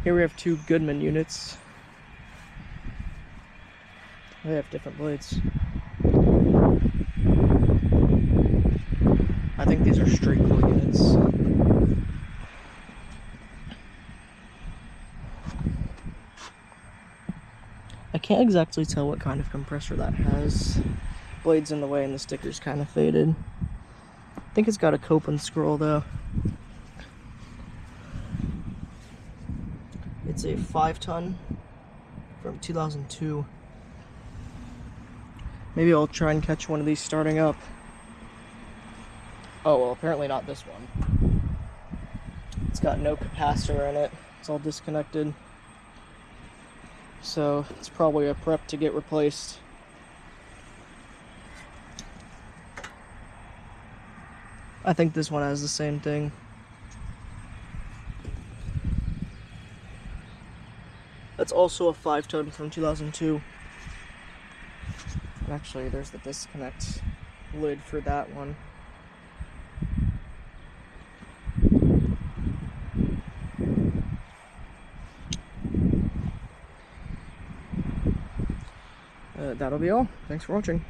Here we have two Goodman units. They have different blades. I think these are straight core units. I can't exactly tell what kind of compressor that has. Blade's in the way and the sticker's kind of faded. I think it's got a Copeland scroll though. It's a 5-ton from 2002. Maybe I'll try and catch one of these starting up. Oh, well, apparently not this one. It's got no capacitor in it. It's all disconnected. So it's probably a prep to get replaced. I think this one has the same thing. That's also a 5-ton from 2002. And actually, there's the disconnect lid for that one. That'll be all. Thanks for watching.